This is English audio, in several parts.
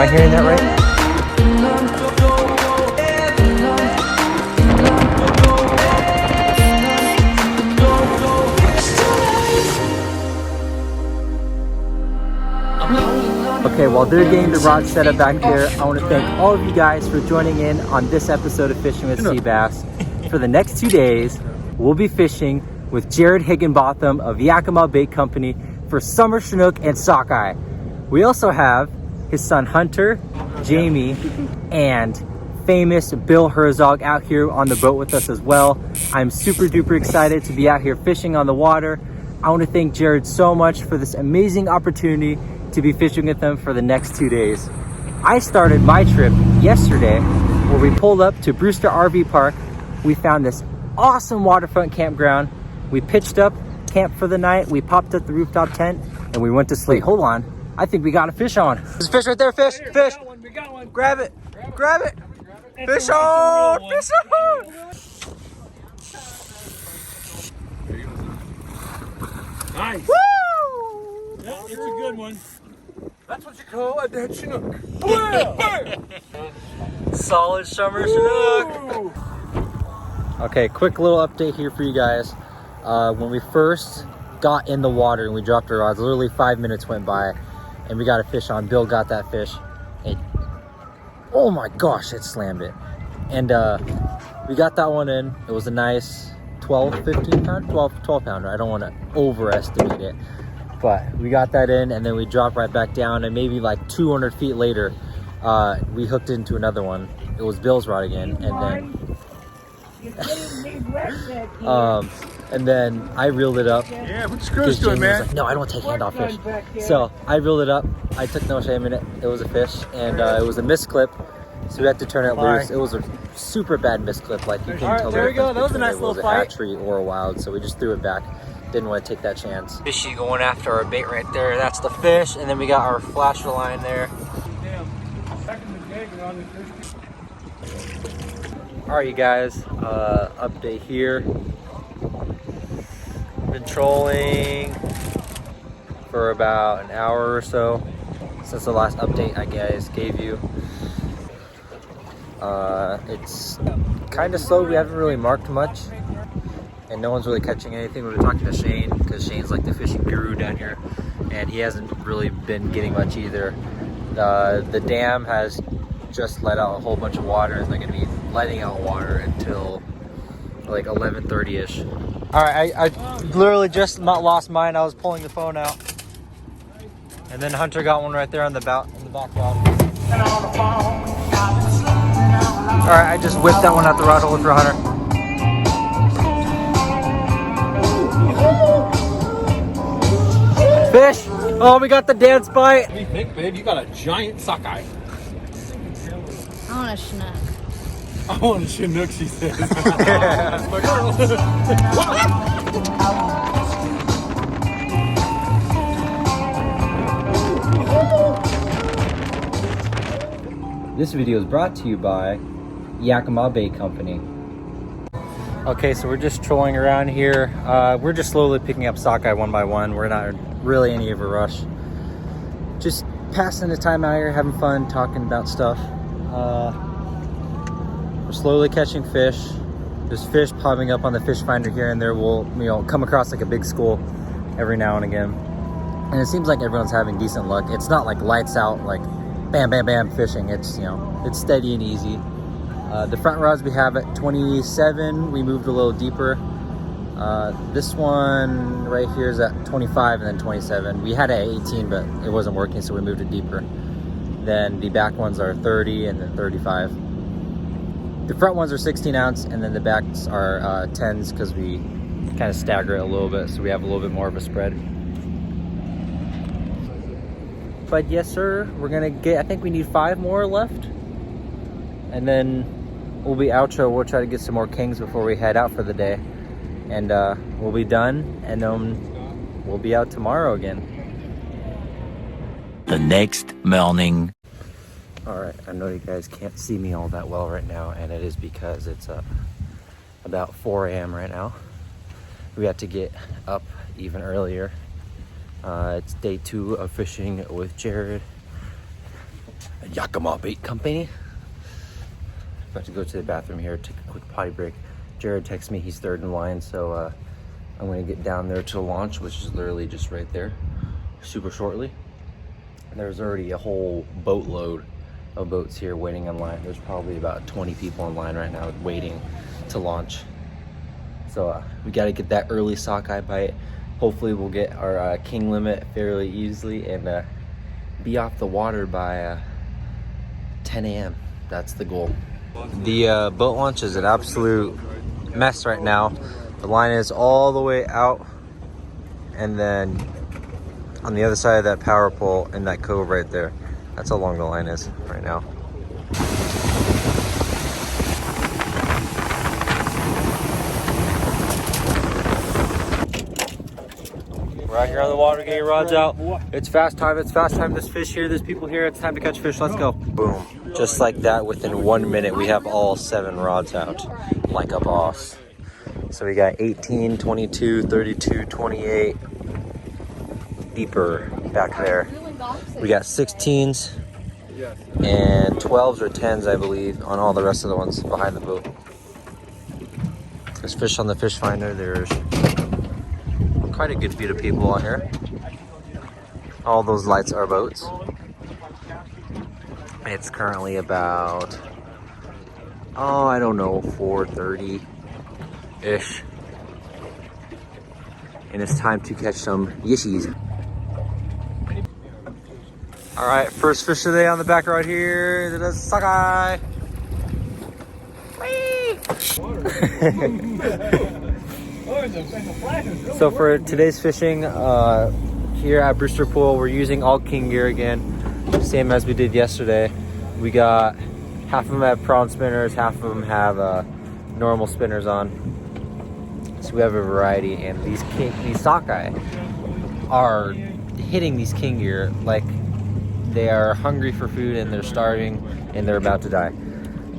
I hearing that right? Okay, while they're getting the rod set up back there, I want to thank all of you guys for joining in on this episode of Fishing with Sea Bass. For the next 2 days, we'll be fishing with Jarod Higginbotham of Yakima Bait Company for summer Chinook and Sockeye. We also have his son Hunter, Jamie, and famous Bill Herzog out here on the boat with us as well. I'm super duper excited to be out here fishing on the water. I want to thank Jarod so much for this amazing opportunity to be fishing with them for the next 2 days. I started my trip yesterday where we pulled up to Brewster RV Park. We found this awesome waterfront campground. We pitched up, camped for the night. We popped up the rooftop tent and we went to sleep. Hold on, I think we got a fish on. There's a fish right there, fish, fish. We got one. Grab it, grab it. Fish on, fish on. Nice. Woo! Yeah, it's a good one. That's what you call a dead Chinook. Solid summer Chinook. Okay, quick little update here for you guys. When we first got in the water and we dropped our rods, literally 5 minutes went by and we got a fish on. Bill got that fish. And oh my gosh, it slammed it. And we got that one in. It was a nice 12, 15 pound, 12 pounder. I don't want to overestimate it. But we got that in and then we dropped right back down, and maybe like 200 feet later, we hooked into another one. It was Bill's rod again, and then I reeled it up. Yeah, put the screws to it, man. Like, no, I don't take handoff fish. So I reeled it up. I took no shame in it. It was a fish, and it was a misclip. So we had to turn it loose. It was a super bad misclip. Like you can tell there we go. That was a nice little fight. Hatchery or a wild. So we just threw it back. Didn't want to take that chance. Fishy going after our bait right there. That's the fish, and then we got our flasher line there. All right, you guys. Update here. Been trolling for about an hour or so since the last update I guys gave you. It's kind of slow. We haven't really marked much. And no one's really catching anything. We were talking to Shane, because Shane's like the fishing guru down here, and he hasn't really been getting much either. The dam has just let out a whole bunch of water, and they're going to be letting out water until like 11:30ish. All right, I literally just lost mine. I was pulling the phone out, and then Hunter got one right there on the back rod. All right, I just whipped that one out the rod hole for Hunter. Fish! Oh, we got the dance bite. What do you think, babe? You got a giant sockeye. I want a Chinook. I want a Chinook, she says. That's my girl. This video is brought to you by Yakima Bait Company. Okay, so we're just trolling around here. We're just slowly picking up sockeye one by one. We're not really any of a rush. Just passing the time out here, having fun, talking about stuff. We're slowly catching fish. There's fish popping up on the fish finder here and there. We'll, come across like a big school every now and again. And it seems like everyone's having decent luck. It's not like lights out, like bam, bam, bam fishing. It's, it's steady and easy. The front rods we have at 27, we moved a little deeper. This one right here is at 25 and then 27. We had it at 18, but it wasn't working, so we moved it deeper. Then the back ones are 30 and then 35. The front ones are 16 ounce, and then the backs are 10s because we kind of stagger it a little bit, so we have a little bit more of a spread. But yes, sir, we're gonna get, I think we need 5 more left. And then we'll be outro. We'll try to get some more kings before we head out for the day. And we'll be done, and then we'll be out tomorrow again. The next morning. All right, I know you guys can't see me all that well right now, and it is because it's about 4 a.m. right now. We had to get up even earlier. It's day 2 of fishing with Jarod. Yakima Bait Company. About to go to the bathroom here, take a quick potty break. Jarod texts me he's third in line, so I'm gonna get down there to launch, which is literally just right there, super shortly. There's already a whole boatload of boats here waiting in line. There's probably about 20 people in line right now waiting to launch. So we gotta get that early sockeye bite. Hopefully we'll get our king limit fairly easily and be off the water by 10 a.m. That's the goal. The boat launch is an absolute mess right now. The line is all the way out, and then on the other side of that power pole in that cove right there. That's how long the line is right now. We're out here on the water getting rods out. It's fast time. It's fast time. There's fish here. There's people here. It's time to catch fish. Let's go. Boom. Just like that, within 1 minute, we have all 7 rods out. Like a boss. So we got 18, 22, 32, 28. Deeper back there. We got 16s and 12s or 10s, I believe, on all the rest of the ones behind the boat. There's fish on the fish finder. There's quite a good few of people on here. All those lights are boats. It's currently about, I don't know, 4:30-ish. And it's time to catch some yishies. All right, first fish today on the back right here. It is Sockeye. So for today's fishing here at Brewster Pool, we're using all king gear again, same as we did yesterday. We got half of them have prawn spinners, half of them have normal spinners on. So we have a variety, and these sockeye are hitting these king gear like they are hungry for food and they're starving and they're about to die.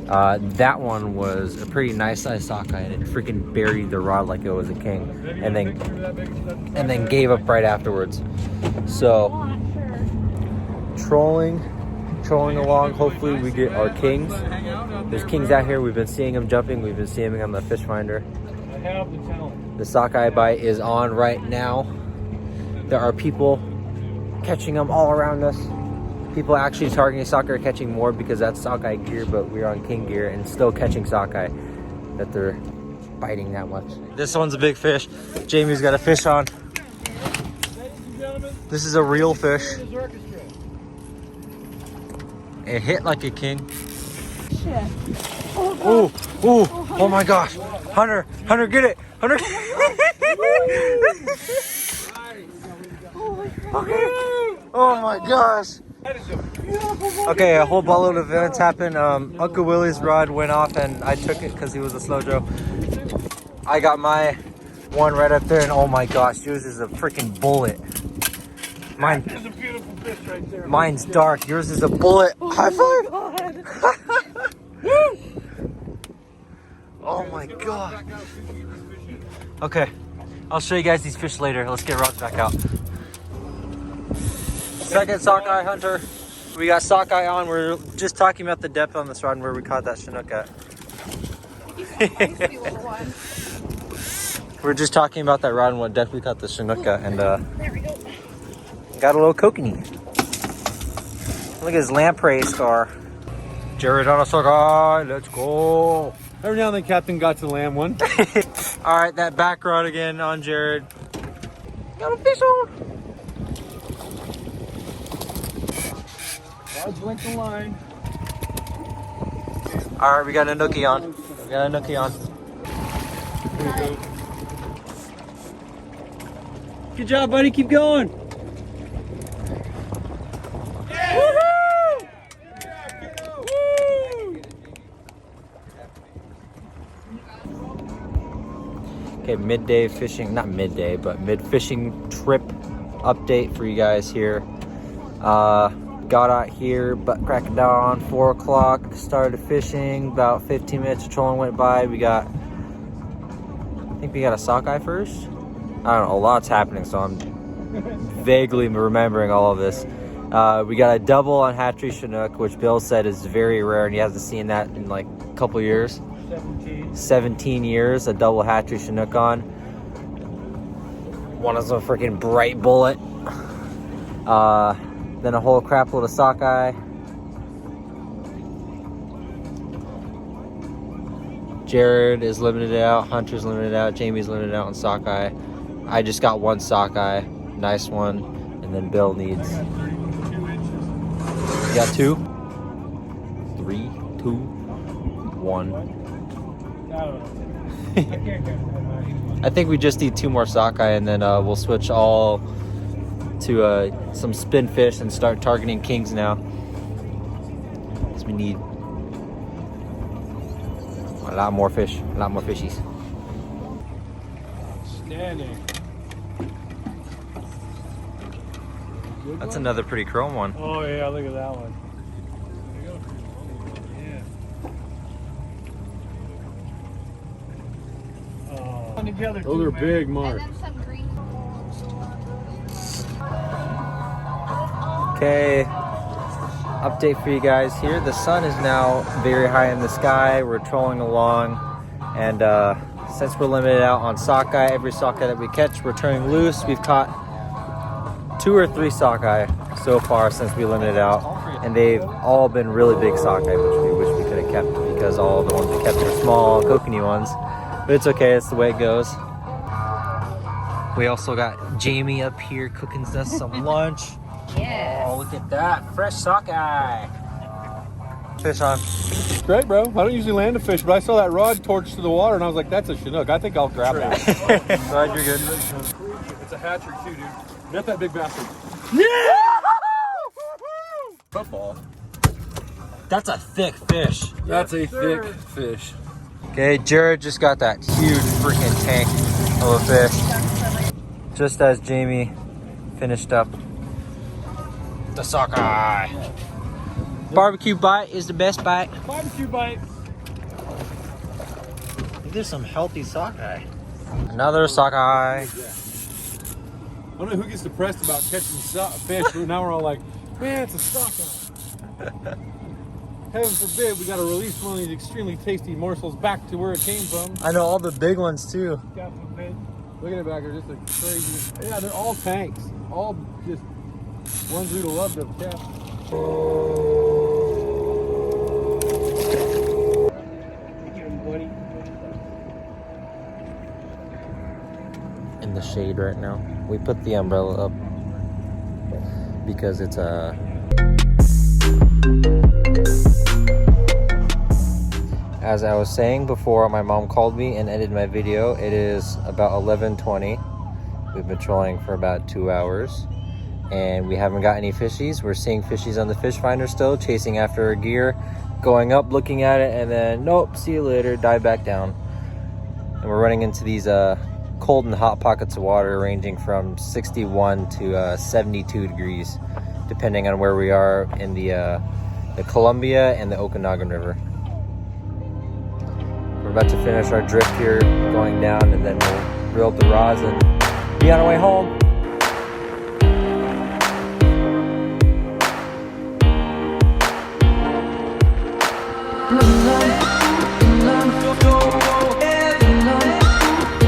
That one was a pretty nice sized sockeye, and it freaking buried the rod like it was a king, and then gave up right afterwards. So trolling along. Hopefully we get our kings. There's kings out here. We've been seeing them jumping. We've been seeing them on the fish finder. The sockeye bite is on right now. There are people catching them all around us. People actually targeting sockeye are catching more because that's sockeye gear, but we're on king gear and still catching sockeye that they're biting that much. This one's a big fish. Jamie's got a fish on. This is a real fish. It hit like a king. Shit. Oh my gosh. Hunter, get it. Hunter. Okay. Oh my gosh. Okay, a whole boatload of events happened. Uncle Willie's rod went off and I took it because he was a slow Joe. I got my one right up there, and oh my gosh, yours is a freaking bullet. Mine is a beautiful fish right there. Mine's dark. Yours is a bullet. High five! Oh my god. Okay, I'll show you guys these fish later. Let's get rods back out. Second sockeye hunter. We got sockeye on. We're just talking about the depth on this rod and where we caught that Chinook at. We're just talking about that rod and what depth we caught the Chinook at, and there we go. Got a little kokanee. Look at his lamprey scar. Jarod on a sockeye. Let's go. Every now and then Captain got to land one. All right, that back rod again on Jarod. Got a fish on. Rod's length of line. All right, we got a nookie on. Good job, buddy. Keep going. Okay, midday fishing, not midday, but mid-fishing trip update for you guys here. Got out here, butt crack of dawn, 4 o'clock, started fishing, about 15 minutes of trolling went by. I think we got a sockeye first. I don't know, a lot's happening, so I'm vaguely remembering all of this. We got a double on hatchery Chinook, which Bill said is very rare, and he hasn't seen that in like a couple years. 17 years, a double hatchery Chinook on. One is a freaking bright bullet. Then a whole crap load of sockeye. Jarod is limited out, Hunter's limited out, Jamie's limited out on sockeye. I just got one sockeye, nice one, and then Bill needs. You got 2? 3, 2, 1. I think we just need 2 more sockeye, and then we'll switch all to some spin fish and start targeting kings now. Because we need a lot more fish, a lot more fishies. Standing. That's another pretty chrome one. Oh yeah, look at that one. Yeah. Those are big, Mark. Okay, update for you guys here. The sun is now very high in the sky. We're trolling along, and since we're limited out on sockeye, every sockeye that we catch, we're turning loose. We've caught 2 or 3 sockeye so far since we limited out, and they've all been really big sockeye, which we wish we could have kept because all the ones we kept are small, kokanee ones. But it's okay, it's the way it goes. We also got Jamie up here cooking us some lunch. Yes. Oh, look at that, fresh sockeye. Fish on. Great, bro. I don't usually land a fish, but I saw that rod torch to the water, and I was like, that's a Chinook. I think I'll grab it. Glad you're good. It's a hatchery too, dude. Get that big bastard. Football. That's a thick fish. That's a thick fish. Okay, Jarod just got that huge freaking tank of a fish. Just as Jamie finished up the sockeye. Barbecue bite is the best bite. Barbecue bite. There's some healthy sockeye. Another sockeye. I don't know who gets depressed about catching fish, but now we're all like, man, it's a sockeye. Heaven forbid we got to release one of these extremely tasty morsels back to where it came from. I know all the big ones too. Look at it back there, just a crazy. Yeah, they're all tanks. All just ones we'd love to catch. In the shade right now. We put the umbrella up because it's a as I was saying before my mom called me and ended my video, it is about 11:20. We've been trolling for about 2 hours and we haven't got any fishies. We're seeing fishies on the fish finder still, chasing after our gear, going up, looking at it, and then nope, see you later, dive back down. And we're running into these cold and hot pockets of water ranging from 61 to 72 degrees depending on where we are in the Columbia and the Okanagan River. We're about to finish our drift here going down, and then we'll reel up the rods and be on our way home.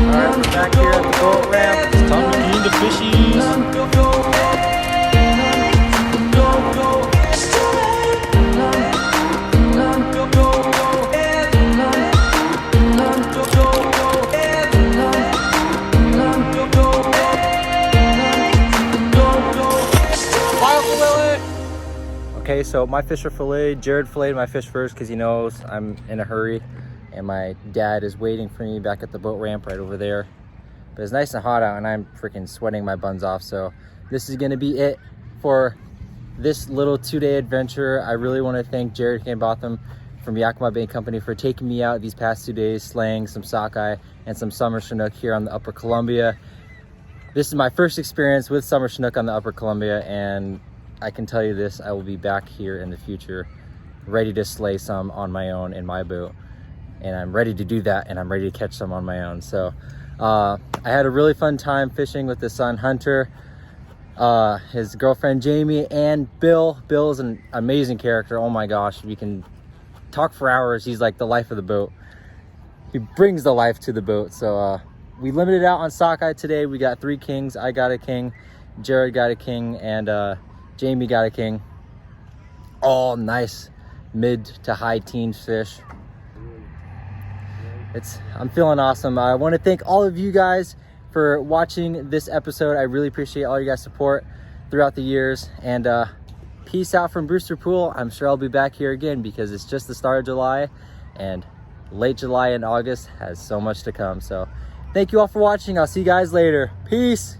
Alright, we're back here at the boat ramp. It's time to clean the fishies. Okay, so my fish are filleted. Jarod filleted my fish first because he knows I'm in a hurry, and my dad is waiting for me back at the boat ramp right over there. But it's nice and hot out, and I'm freaking sweating my buns off. So this is gonna be it for this little 2-day adventure. I really want to thank Jarod Higginbotham from Yakima Bait Company for taking me out these past 2 days, slaying some sockeye and some summer Chinook here on the Upper Columbia. This is my first experience with summer Chinook on the Upper Columbia, and I can tell you this, I will be back here in the future ready to slay some on my own in my boat, and I'm ready to do that, and I'm ready to catch some on my own. So I had a really fun time fishing with the son Hunter. his girlfriend Jamie, and Bill. Bill is an amazing character. Oh my gosh, we can talk for hours. He's like the life of the boat. He brings the life to the boat. So we limited out on Sockeye today. We got 3 kings. I got a king, Jarod got a king, and Jamie got a king. All nice mid to high teens fish. I'm feeling awesome. I want to thank all of you guys for watching this episode. I really appreciate all you guys' support throughout the years, and peace out from Brewster Pool. I'm sure I'll be back here again because it's just the start of July, and late July and August has so much to come. So thank you all for watching. I'll see you guys later. Peace.